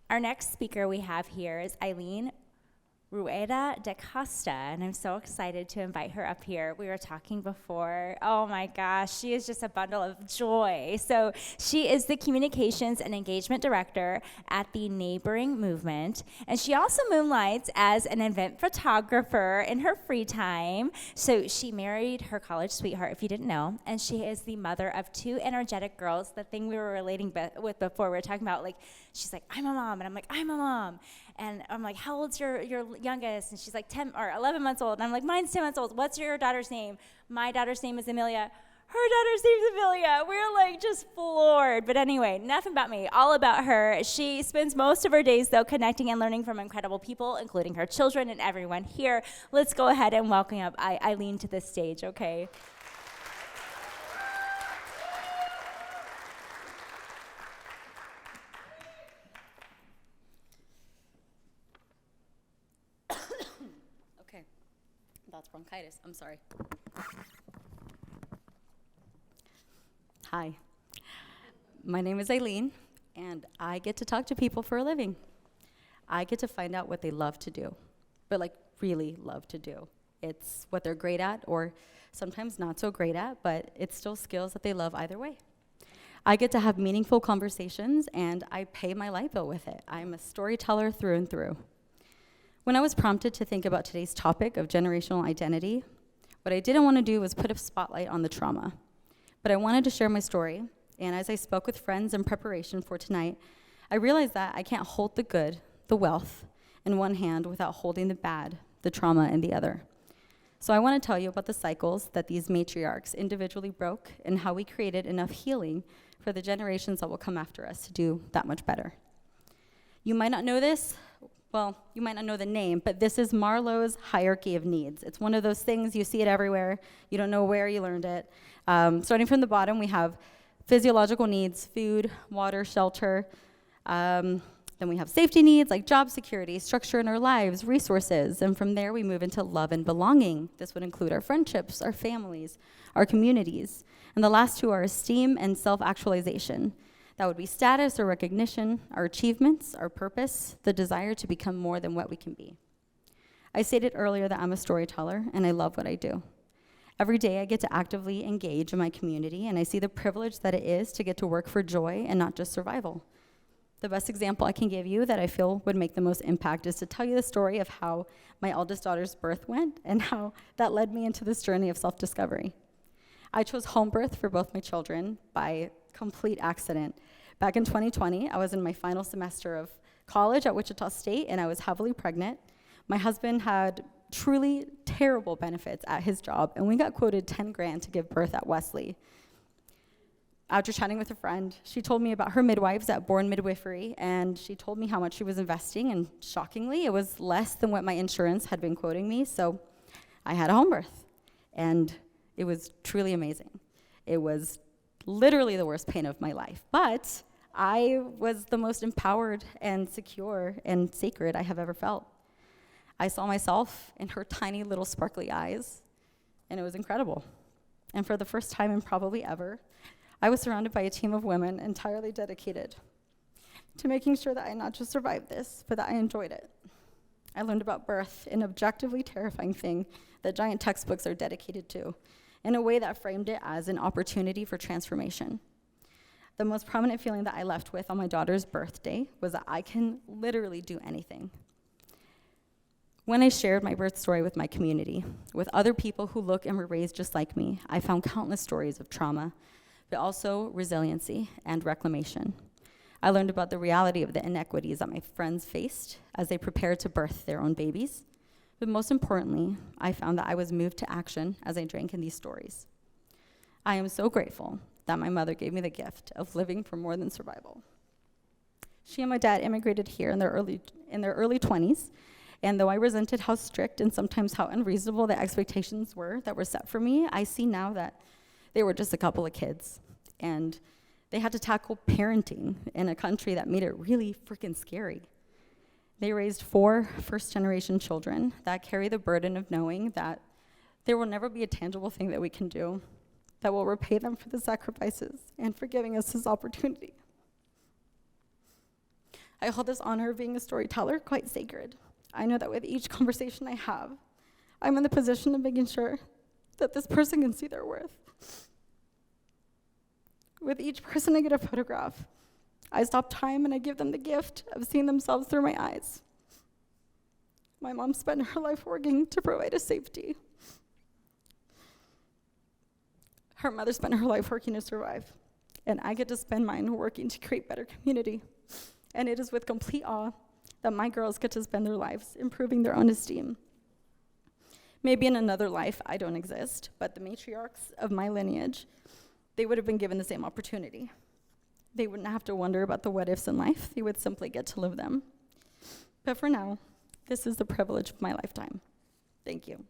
Our next speaker we have here is Aileen Rueda DaCosta, and I'm so excited to invite her up here. We were talking before. Oh my gosh, she is just a bundle of joy. So she is the Communications and Engagement Director at the Neighboring Movement, and she also moonlights as an event photographer in her free time. So she married her college sweetheart, if you didn't know, and she is the mother of two energetic girls. The thing we were relating with before, we were talking about, like, she's like, I'm a mom, and I'm like, I'm a mom. And I'm like, how old's your youngest? And she's like 10 or 11 months old. And I'm like, mine's 10 months old. What's your daughter's name? My daughter's name is Amelia. Her daughter's name is Amelia. We're like just floored. But anyway, enough about me, all about her. She spends most of her days, though, connecting and learning from incredible people, including her children and everyone here. Let's go ahead and welcome up Aileen to the stage, okay? That's bronchitis. I'm sorry. Hi. My name is Aileen, and I get to talk to people for a living. I get to find out what they love to do, but like really love to do. It's what they're great at, or sometimes not so great at, but it's still skills that they love either way. I get to have meaningful conversations, and I pay my light bill with it. I'm a storyteller through and through. When I was prompted to think about today's topic of generational identity, what I didn't want to do was put a spotlight on the trauma. But I wanted to share my story, and as I spoke with friends in preparation for tonight, I realized that I can't hold the good, the wealth, in one hand without holding the bad, the trauma, in the other. So I want to tell you about the cycles that these matriarchs individually broke and how we created enough healing for the generations that will come after us to do that much better. You might not know this. Well, you might not know the name, but this is Maslow's hierarchy of needs. It's one of those things, you see it everywhere. You don't know where you learned it. Starting from the bottom, we have physiological needs, food, water, shelter. Then we have safety needs like job security, structure in our lives, resources. And from there, we move into love and belonging. This would include our friendships, our families, our communities. And the last two are esteem and self-actualization. That would be status or recognition, our achievements, our purpose, the desire to become more than what we can be. I stated earlier that I'm a storyteller, and I love what I do. Every day I get to actively engage in my community, and I see the privilege that it is to get to work for joy and not just survival. The best example I can give you that I feel would make the most impact is to tell you the story of how my eldest daughter's birth went and how that led me into this journey of self-discovery. I chose home birth for both my children by complete accident. Back in 2020, I was in my final semester of college at Wichita State, and I was heavily pregnant. My husband had truly terrible benefits at his job, and we got quoted 10 grand to give birth at Wesley. After chatting with a friend, she told me about her midwives at Born Midwifery, and she told me how much she was investing, and shockingly, it was less than what my insurance had been quoting me, so I had a home birth, and it was truly amazing. It was literally the worst pain of my life, but I was the most empowered and secure and sacred I have ever felt. I saw myself in her tiny little sparkly eyes, and it was incredible. And for the first time and probably ever, I was surrounded by a team of women entirely dedicated to making sure that I not just survived this, but that I enjoyed it. I learned about birth, an objectively terrifying thing that giant textbooks are dedicated to, in a way that framed it as an opportunity for transformation. The most prominent feeling that I left with on my daughter's birthday was that I can literally do anything. When I shared my birth story with my community, with other people who look and were raised just like me, I found countless stories of trauma, but also resiliency and reclamation. I learned about the reality of the inequities that my friends faced as they prepared to birth their own babies. But most importantly, I found that I was moved to action as I drank in these stories. I am so grateful that my mother gave me the gift of living for more than survival. She and my dad immigrated here in their early 20s, and though I resented how strict and sometimes how unreasonable the expectations were that were set for me, I see now that they were just a couple of kids, and they had to tackle parenting in a country that made it really freaking scary. They raised 4 first-generation children that carry the burden of knowing that there will never be a tangible thing that we can do that will repay them for the sacrifices and for giving us this opportunity. I hold this honor of being a storyteller quite sacred. I know that with each conversation I have, I'm in the position of making sure that this person can see their worth. With each person I get a photograph, I stop time and I give them the gift of seeing themselves through my eyes. My mom spent her life working to provide us safety. Her mother spent her life working to survive, and I get to spend mine working to create better community. And it is with complete awe that my girls get to spend their lives improving their own esteem. Maybe in another life, I don't exist, but the matriarchs of my lineage, they would have been given the same opportunity. They wouldn't have to wonder about the what ifs in life. They would simply get to live them. But for now, this is the privilege of my lifetime. Thank you.